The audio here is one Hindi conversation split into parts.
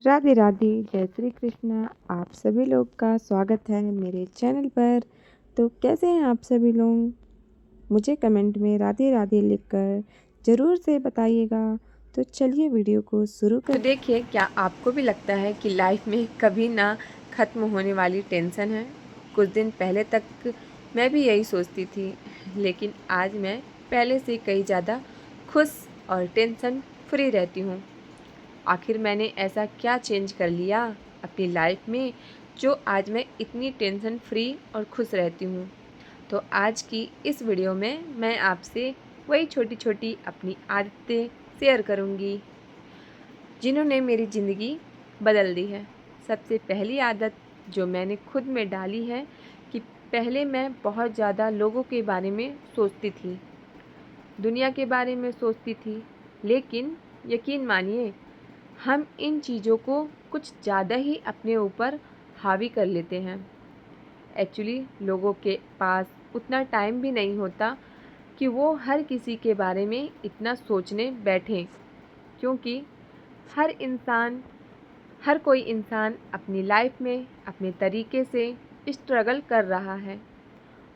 राधे राधे, जय श्री कृष्ण। आप सभी लोग का स्वागत है मेरे चैनल पर। तो कैसे हैं आप सभी लोग? मुझे कमेंट में राधे राधे लिखकर ज़रूर से बताइएगा। तो चलिए वीडियो को शुरू तो कर। देखिए, क्या आपको भी लगता है कि लाइफ में कभी ना ख़त्म होने वाली टेंशन है? कुछ दिन पहले तक मैं भी यही सोचती थी, लेकिन आज मैं पहले से कहीं ज़्यादा खुश और टेंशन फ्री रहती हूँ। आखिर मैंने ऐसा क्या चेंज कर लिया अपनी लाइफ में जो आज मैं इतनी टेंशन फ्री और खुश रहती हूँ? तो आज की इस वीडियो में मैं आपसे वही छोटी-छोटी अपनी आदतें शेयर करूँगी जिन्होंने मेरी ज़िंदगी बदल दी है। सबसे पहली आदत जो मैंने खुद में डाली है कि पहले मैं बहुत ज़्यादा लोगों के बारे में सोचती थी, दुनिया के बारे में सोचती थी, लेकिन यकीन मानिए हम इन चीज़ों को कुछ ज़्यादा ही अपने ऊपर हावी कर लेते हैं। एक्चुअली लोगों के पास उतना टाइम भी नहीं होता कि वो हर किसी के बारे में इतना सोचने बैठें, क्योंकि हर कोई इंसान अपनी लाइफ में अपने तरीके से स्ट्रगल कर रहा है।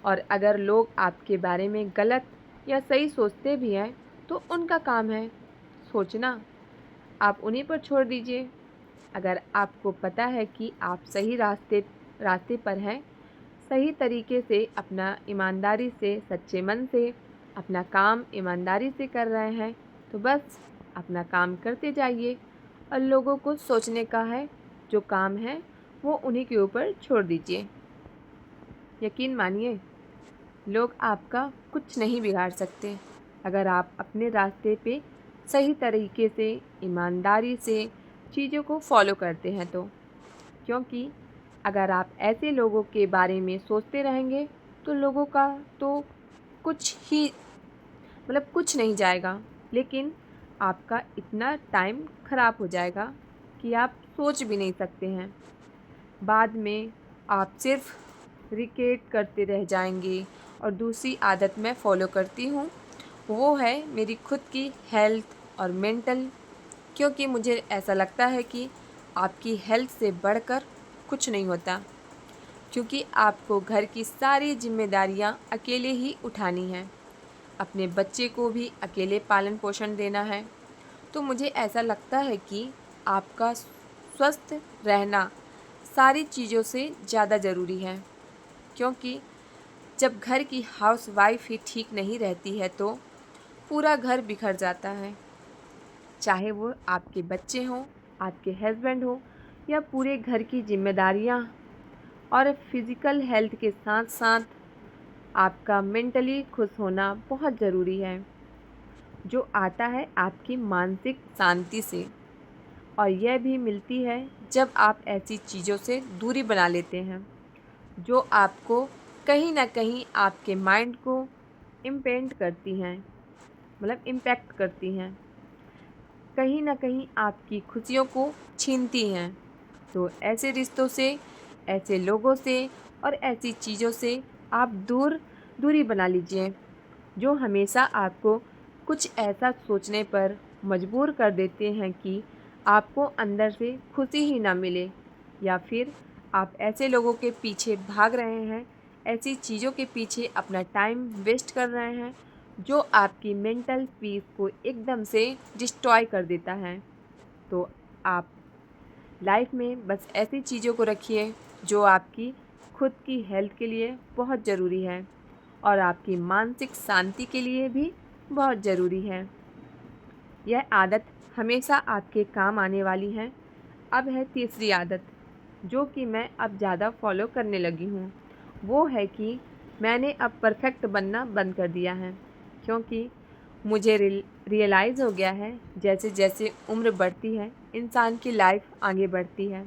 और अगर लोग आपके बारे में गलत या सही सोचते भी हैं तो उनका काम है सोचना, आप उन्हीं पर छोड़ दीजिए। अगर आपको पता है कि आप सही रास्ते पर हैं, सही तरीके से अपना ईमानदारी से सच्चे मन से अपना काम ईमानदारी से कर रहे हैं, तो बस अपना काम करते जाइए और लोगों को सोचने का है जो काम है वो उन्हीं के ऊपर छोड़ दीजिए। यकीन मानिए, लोग आपका कुछ नहीं बिगाड़ सकते अगर आप अपने रास्ते पे सही तरीके से ईमानदारी से चीज़ों को फॉलो करते हैं तो। क्योंकि अगर आप ऐसे लोगों के बारे में सोचते रहेंगे तो लोगों का तो कुछ ही कुछ नहीं जाएगा, लेकिन आपका इतना टाइम ख़राब हो जाएगा कि आप सोच भी नहीं सकते हैं। बाद में आप सिर्फ रिग्रेट करते रह जाएंगे। और दूसरी आदत मैं फ़ॉलो करती हूँ, वो है मेरी खुद की हेल्थ और मेंटल। क्योंकि मुझे ऐसा लगता है कि आपकी हेल्थ से बढ़कर कुछ नहीं होता, क्योंकि आपको घर की सारी जिम्मेदारियां अकेले ही उठानी हैं, अपने बच्चे को भी अकेले पालन पोषण देना है। तो मुझे ऐसा लगता है कि आपका स्वस्थ रहना सारी चीज़ों से ज़्यादा ज़रूरी है। क्योंकि जब घर की हाउसवाइफ ही ठीक नहीं रहती है तो पूरा घर बिखर जाता है, चाहे वो आपके बच्चे हों, आपके हस्बैंड हो या पूरे घर की जिम्मेदारियां। और फिज़िकल हेल्थ के साथ साथ आपका मेंटली खुश होना बहुत ज़रूरी है, जो आता है आपकी मानसिक शांति से। और यह भी मिलती है जब आप ऐसी चीज़ों से दूरी बना लेते हैं जो आपको कहीं न कहीं आपके माइंड को इम्पेंड करती हैं, इम्पैक्ट करती हैं, कहीं न कहीं आपकी खुशियों को छीनती हैं। तो ऐसे रिश्तों से, ऐसे लोगों से और ऐसी चीज़ों से आप दूरी बना लीजिए, जो हमेशा आपको कुछ ऐसा सोचने पर मजबूर कर देते हैं कि आपको अंदर से खुशी ही ना मिले, या फिर आप ऐसे लोगों के पीछे भाग रहे हैं, ऐसी चीज़ों के पीछे अपना टाइम वेस्ट कर रहे हैं जो आपकी मेंटल पीस को एकदम से डिस्ट्रॉय कर देता है। तो आप लाइफ में बस ऐसी चीज़ों को रखिए जो आपकी खुद की हेल्थ के लिए बहुत ज़रूरी है और आपकी मानसिक शांति के लिए भी बहुत ज़रूरी है। यह आदत हमेशा आपके काम आने वाली है। अब है तीसरी आदत, जो कि मैं अब ज़्यादा फॉलो करने लगी हूँ। वो है कि मैंने अब परफेक्ट बनना बंद कर दिया है, क्योंकि मुझे रियलाइज़ हो गया है जैसे जैसे उम्र बढ़ती है, इंसान की लाइफ आगे बढ़ती है,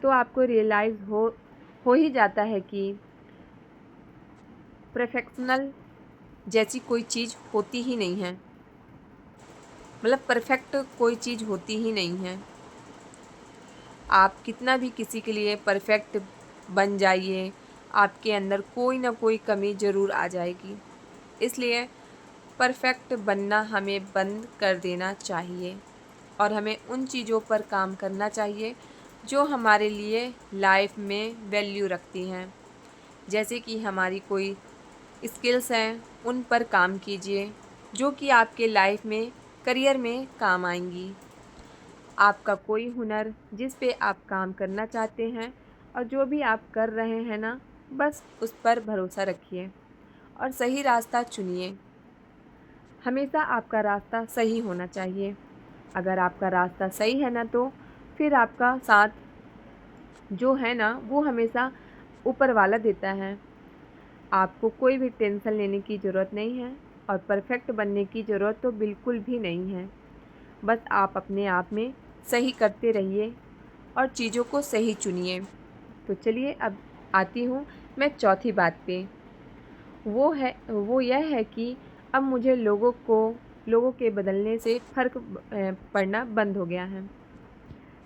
तो आपको रियलाइज़ हो ही जाता है कि परफेक्शनल जैसी कोई चीज़ होती ही नहीं है। परफेक्ट कोई चीज़ होती ही नहीं है। आप कितना भी किसी के लिए परफेक्ट बन जाइए, आपके अंदर कोई ना कोई कमी ज़रूर आ जाएगी। इसलिए परफेक्ट बनना हमें बंद कर देना चाहिए। और हमें उन चीज़ों पर काम करना चाहिए जो हमारे लिए लाइफ में वैल्यू रखती हैं। जैसे कि हमारी कोई स्किल्स हैं, उन पर काम कीजिए जो कि आपके लाइफ में, करियर में काम आएंगी। आपका कोई हुनर जिस पे आप काम करना चाहते हैं और जो भी आप कर रहे हैं ना, बस उस पर भरोसा रखिए और सही रास्ता चुनिए। हमेशा आपका रास्ता सही होना चाहिए। अगर आपका रास्ता सही है ना, तो फिर आपका साथ जो है ना, वो हमेशा ऊपर वाला देता है। आपको कोई भी टेंशन लेने की ज़रूरत नहीं है और परफेक्ट बनने की ज़रूरत तो बिल्कुल भी नहीं है। बस आप अपने आप में सही करते रहिए और चीज़ों को सही चुनिए। तो चलिए अब आती हूँ मैं चौथी बात पे। वो यह है कि अब मुझे लोगों के बदलने से फ़र्क पड़ना बंद हो गया है।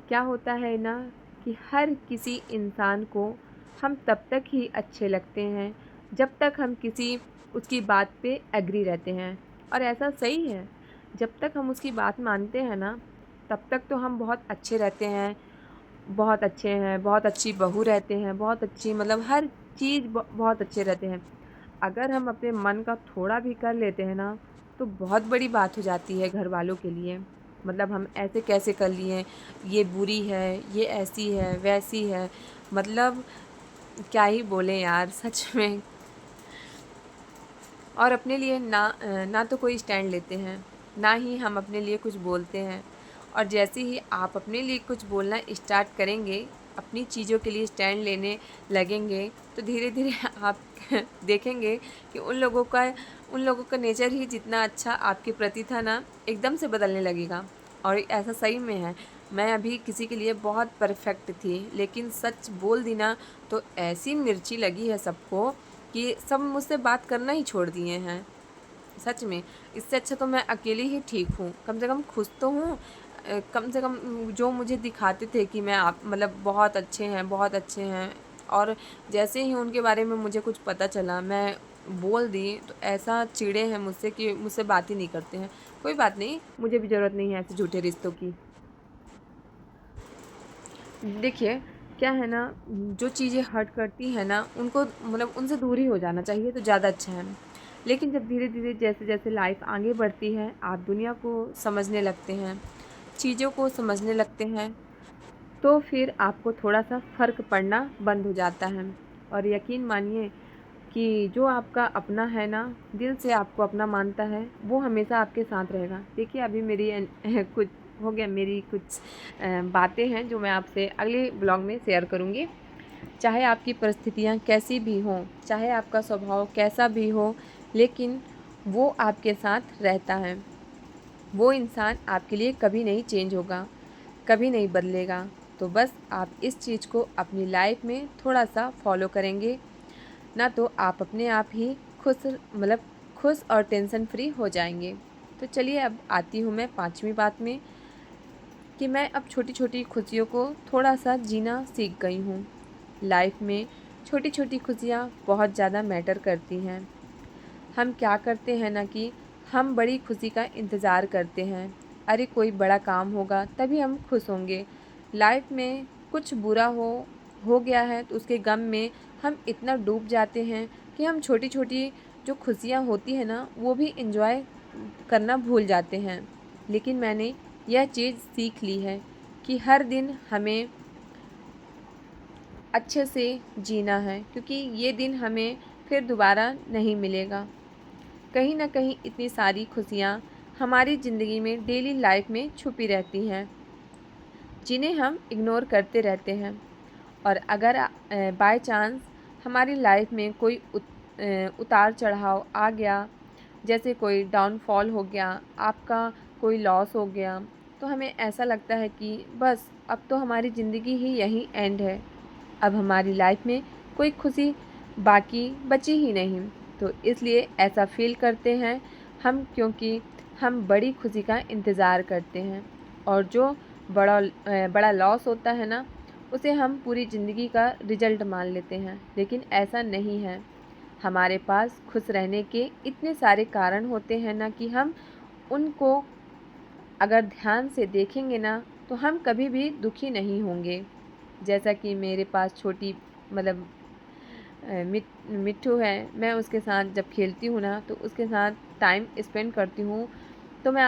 क्या होता है ना कि हर किसी इंसान को हम तब तक ही अच्छे लगते हैं जब तक हम किसी उसकी बात पे एग्री रहते हैं। और ऐसा सही है, जब तक हम उसकी बात मानते हैं ना, तब तक तो हम बहुत अच्छे रहते हैं, बहुत अच्छे हैं, बहुत अच्छी बहू रहते हैं, बहुत अच्छी मतलब हर चीज़ बहुत अच्छे रहते हैं। अगर हम अपने मन का थोड़ा भी कर लेते हैं ना, तो बहुत बड़ी बात हो जाती है घर वालों के लिए। मतलब हम ऐसे कैसे कर लिए, ये बुरी है, ये ऐसी है, वैसी है, मतलब क्या ही बोलें यार सच में। और अपने लिए ना तो कोई स्टैंड लेते हैं, ना ही हम अपने लिए कुछ बोलते हैं। और जैसे ही आप अपने लिए कुछ बोलना स्टार्ट करेंगे, अपनी चीज़ों के लिए स्टैंड लेने लगेंगे, तो धीरे धीरे आप देखेंगे कि उन लोगों का नेचर ही जितना अच्छा आपके प्रति था ना, एकदम से बदलने लगेगा। और ऐसा सही में है। मैं अभी किसी के लिए बहुत परफेक्ट थी, लेकिन सच बोल दी ना, तो ऐसी मिर्ची लगी है सबको कि सब मुझसे बात करना ही छोड़ दिए हैं। सच में, इससे अच्छा तो मैं अकेली ही ठीक हूँ, कम से कम खुश तो हूँ। कम से कम जो मुझे दिखाते थे कि मैं आप मतलब बहुत अच्छे हैं, बहुत अच्छे हैं, और जैसे ही उनके बारे में मुझे कुछ पता चला, मैं बोल दी, तो ऐसा चिढ़े हैं मुझसे कि मुझसे बात ही नहीं करते हैं। कोई बात नहीं, मुझे भी ज़रूरत नहीं है ऐसे झूठे रिश्तों की। देखिए, क्या है ना, जो चीज़ें हर्ट करती हैं ना, उनको मतलब उनसे दूर ही हो जाना चाहिए तो ज़्यादा अच्छा है। लेकिन जब धीरे-धीरे जैसे-जैसे लाइफ़ आगे बढ़ती है, आप दुनिया को समझने लगते हैं, चीज़ों को समझने लगते हैं, तो फिर आपको थोड़ा-सा फ़र्क पड़ना बंद हो जाता है। और यकीन मानिए कि जो आपका अपना है ना, दिल से आपको अपना मानता है, वो हमेशा आपके साथ रहेगा। देखिए, अभी मेरी कुछ हो गया, मेरी कुछ बातें हैं जो मैं आपसे अगले ब्लॉग में शेयर करूँगी। चाहे आपकी परिस्थितियाँ कैसी भी हों, चाहे आपका स्वभाव कैसा भी हो, लेकिन वो आपके साथ रहता है। वो इंसान आपके लिए कभी नहीं चेंज होगा, कभी नहीं बदलेगा। तो बस आप इस चीज़ को अपनी लाइफ में थोड़ा-सा फ़ॉलो करेंगे ना, तो आप अपने आप ही खुश और टेंशन फ्री हो जाएंगे। तो चलिए अब आती हूँ मैं पाँचवीं बात में, कि मैं अब छोटी-छोटी खुशियों को थोड़ा-सा जीना सीख गई हूँ। लाइफ में छोटी-छोटी खुशियाँ बहुत ज़्यादा मैटर करती हैं। हम क्या करते हैं ना कि हम बड़ी खुशी का इंतज़ार करते हैं। अरे कोई बड़ा काम होगा तभी हम खुश होंगे। लाइफ में कुछ बुरा हो गया है तो उसके गम में हम इतना डूब जाते हैं कि हम छोटी-छोटी जो खुशियाँ होती हैं ना, वो भी एंजॉय करना भूल जाते हैं। लेकिन मैंने यह चीज़ सीख ली है कि हर दिन हमें अच्छे से जीना है, क्योंकि ये दिन हमें फिर दोबारा नहीं मिलेगा। कहीं न कहीं इतनी सारी खुशियाँ हमारी ज़िंदगी में, डेली लाइफ में छुपी रहती हैं, जिन्हें हम इग्नोर करते रहते हैं। और अगर बाय चांस हमारी लाइफ में कोई उतार चढ़ाव आ गया, जैसे कोई डाउनफॉल हो गया, आपका कोई लॉस हो गया, तो हमें ऐसा लगता है कि बस अब तो हमारी ज़िंदगी ही यहीं एंड है। अब हमारी लाइफ में कोई खुशी बाकी बची ही नहीं। तो इसलिए ऐसा फ़ील करते हैं हम, क्योंकि हम बड़ी खुशी का इंतज़ार करते हैं, और जो बड़ा लॉस होता है ना, उसे हम पूरी ज़िंदगी का रिज़ल्ट मान लेते हैं। लेकिन ऐसा नहीं है। हमारे पास खुश रहने के इतने सारे कारण होते हैं ना कि हम उनको अगर ध्यान से देखेंगे ना तो हम कभी भी दुखी नहीं होंगे। जैसा कि मेरे पास छोटी मतलब मिट्ठू है, मैं उसके साथ जब खेलती हूँ ना तो उसके साथ टाइम स्पेंड करती हूँ तो मैं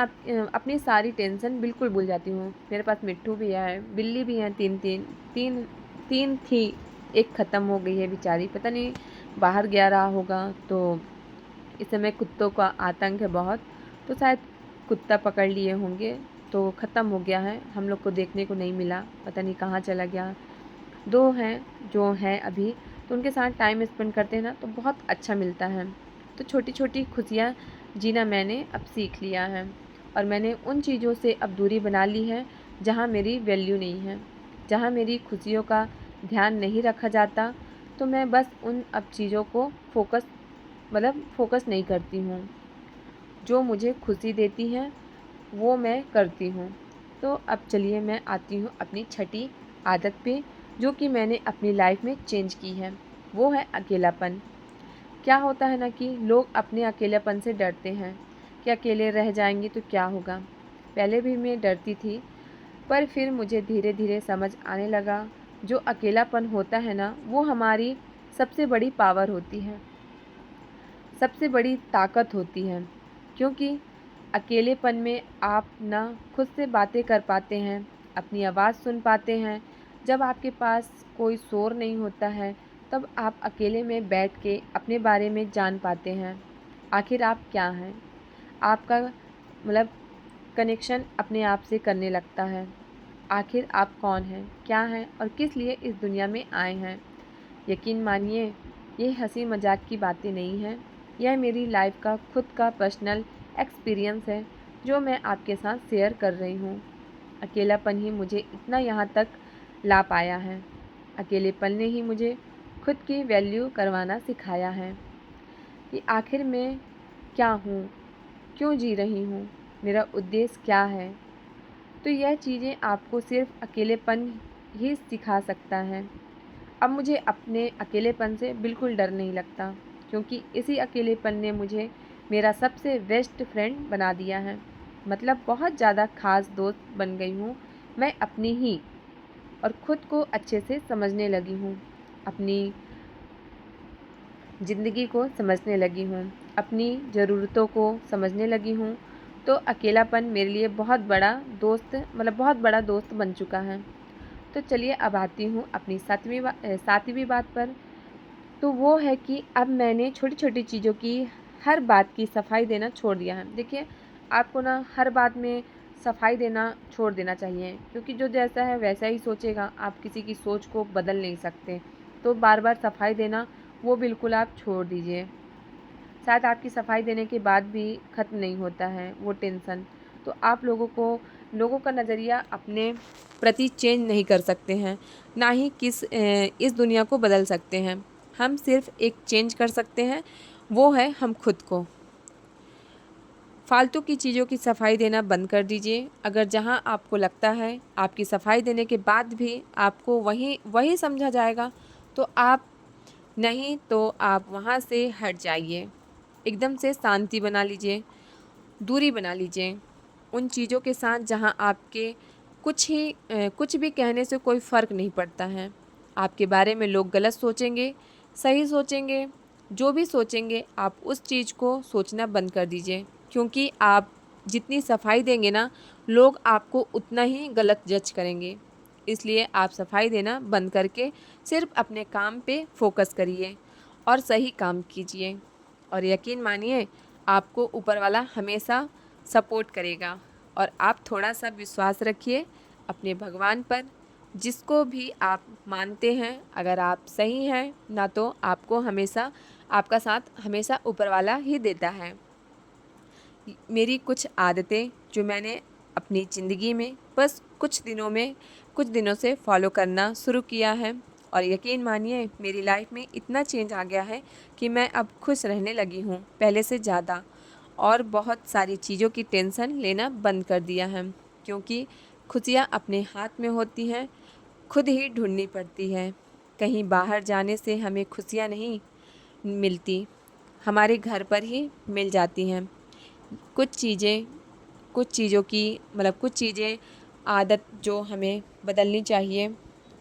अपनी सारी टेंशन बिल्कुल भूल जाती हूँ। मेरे पास मिट्ठू भी है, बिल्ली भी है, तीन तीन थी, एक ख़त्म हो गई है बेचारी, पता नहीं बाहर गया रहा होगा। तो इस समय कुत्तों का आतंक है बहुत, तो शायद कुत्ता पकड़ लिए होंगे तो ख़त्म हो गया है, हम लोग को देखने को नहीं मिला, पता नहीं कहाँ चला गया। दो हैं जो हैं अभी, तो उनके साथ टाइम स्पेंड करते हैं ना तो बहुत अच्छा मिलता है। तो छोटी छोटी खुशियाँ जीना मैंने अब सीख लिया है और मैंने उन चीज़ों से अब दूरी बना ली है जहाँ मेरी वैल्यू नहीं है, जहाँ मेरी खुशियों का ध्यान नहीं रखा जाता। तो मैं बस उन अब चीज़ों को फोकस नहीं करती हूँ। जो मुझे खुशी देती हैं वो मैं करती हूँ। तो अब चलिए मैं आती हूँ अपनी छठी आदत पे, जो कि मैंने अपनी लाइफ में चेंज की है, वो है अकेलापन। क्या होता है ना कि लोग अपने अकेलेपन से डरते हैं कि अकेले रह जाएंगे तो क्या होगा। पहले भी मैं डरती थी, पर फिर मुझे धीरे धीरे समझ आने लगा जो अकेलापन होता है ना वो हमारी सबसे बड़ी पावर होती है, सबसे बड़ी ताकत होती है। क्योंकि अकेलेपन में आप ना खुद से बातें कर पाते हैं, अपनी आवाज़ सुन पाते हैं। जब आपके पास कोई शोर नहीं होता है तब आप अकेले में बैठ के अपने बारे में जान पाते हैं, आखिर आप क्या हैं। आपका कनेक्शन अपने आप से करने लगता है, आखिर आप कौन हैं, क्या हैं और किस लिए इस दुनिया में आए हैं। यकीन मानिए, ये हंसी मजाक की बातें नहीं हैं, यह मेरी लाइफ का खुद का पर्सनल एक्सपीरियंस है जो मैं आपके साथ शेयर कर रही हूँ। अकेलापन ही मुझे इतना यहाँ तक ला पाया है, अकेलेपन ने ही मुझे खुद की वैल्यू करवाना सिखाया है कि आखिर मैं क्या हूँ, क्यों जी रही हूँ, मेरा उद्देश्य क्या है। तो यह चीज़ें आपको सिर्फ अकेलेपन ही सिखा सकता है। अब मुझे अपने अकेलेपन से बिल्कुल डर नहीं लगता, क्योंकि इसी अकेलेपन ने मुझे मेरा सबसे बेस्ट फ्रेंड बना दिया है। मतलब बहुत ज़्यादा ख़ास दोस्त बन गई हूँ मैं अपनी ही, और ख़ुद को अच्छे से समझने लगी हूँ, अपनी ज़िंदगी को समझने लगी हूँ, अपनी ज़रूरतों को समझने लगी हूँ। तो अकेलापन मेरे लिए बहुत बड़ा दोस्त बहुत बड़ा दोस्त बन चुका है। तो चलिए अब आती हूँ अपनी सातवीं बात पर। तो वो है कि अब मैंने छोटी छोटी चीज़ों की हर बात की सफाई देना छोड़ दिया है। देखिए, आपको ना हर बात में सफाई देना छोड़ देना चाहिए, क्योंकि जो जैसा है वैसा ही सोचेगा, आप किसी की सोच को बदल नहीं सकते। तो बार बार सफाई देना वो बिल्कुल आप छोड़ दीजिए। शायद आपकी सफाई देने के बाद भी ख़त्म नहीं होता है वो टेंशन, तो आप लोगों का नज़रिया अपने प्रति चेंज नहीं कर सकते हैं, ना ही इस दुनिया को बदल सकते हैं। हम सिर्फ एक चेंज कर सकते हैं, वो है हम खुद को। फालतू की चीज़ों की सफाई देना बंद कर दीजिए। अगर जहाँ आपको लगता है आपकी सफाई देने के बाद भी आपको वही समझा जाएगा, तो आप वहाँ से हट जाइए, एकदम से शांति बना लीजिए, दूरी बना लीजिए उन चीज़ों के साथ जहाँ आपके कुछ भी कहने से कोई फ़र्क नहीं पड़ता है। आपके बारे में लोग गलत सोचेंगे, सही सोचेंगे, जो भी सोचेंगे आप उस चीज़ को सोचना बंद कर दीजिए, क्योंकि आप जितनी सफाई देंगे ना, लोग आपको उतना ही गलत जज करेंगे। इसलिए आप सफाई देना बंद करके सिर्फ अपने काम पे फोकस करिए और सही काम कीजिए, और यकीन मानिए आपको ऊपर वाला हमेशा सपोर्ट करेगा। और आप थोड़ा सा विश्वास रखिए अपने भगवान पर, जिसको भी आप मानते हैं। अगर आप सही हैं ना, तो आपका साथ हमेशा ऊपर वाला ही देता है। मेरी कुछ आदतें जो मैंने अपनी ज़िंदगी में बस कुछ दिनों से फॉलो करना शुरू किया है, और यकीन मानिए मेरी लाइफ में इतना चेंज आ गया है कि मैं अब खुश रहने लगी हूँ पहले से ज़्यादा, और बहुत सारी चीज़ों की टेंशन लेना बंद कर दिया है, क्योंकि खुशियाँ अपने हाथ में होती हैं, खुद ही ढूंढनी पड़ती है। कहीं बाहर जाने से हमें खुशियाँ नहीं मिलती, हमारे घर पर ही मिल जाती हैं। कुछ चीज़ें कुछ चीज़ों की मतलब कुछ चीज़ें आदत जो हमें बदलनी चाहिए,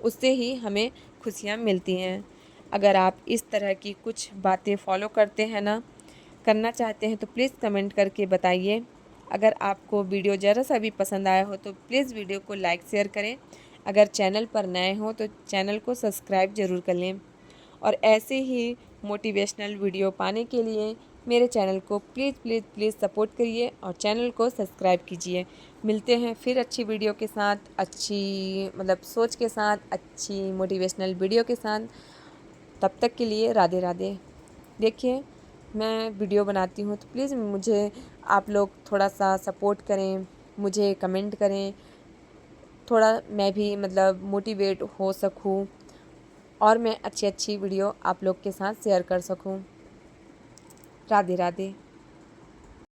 उससे ही हमें खुशियाँ मिलती हैं। अगर आप इस तरह की कुछ बातें फॉलो करते हैं ना, करना चाहते हैं तो प्लीज़ कमेंट करके बताइए। अगर आपको वीडियो ज़रा सा भी पसंद आया हो तो प्लीज़ वीडियो को लाइक शेयर करें। अगर चैनल पर नए हो तो चैनल को सब्सक्राइब ज़रूर कर लें। और ऐसे ही मोटिवेशनल वीडियो पाने के लिए मेरे चैनल को प्लीज़ प्लीज़ प्लीज़ सपोर्ट करिए और चैनल को सब्सक्राइब कीजिए। मिलते हैं फिर अच्छी वीडियो के साथ, अच्छी मतलब सोच के साथ, अच्छी मोटिवेशनल वीडियो के साथ। तब तक के लिए राधे राधे। देखिए, मैं वीडियो बनाती हूँ तो प्लीज़ मुझे आप लोग थोड़ा सा सपोर्ट करें, मुझे कमेंट करें, थोड़ा मैं भी मतलब मोटिवेट हो सकूँ और मैं अच्छी अच्छी वीडियो आप लोग के साथ शेयर कर सकूँ। राधे राधे।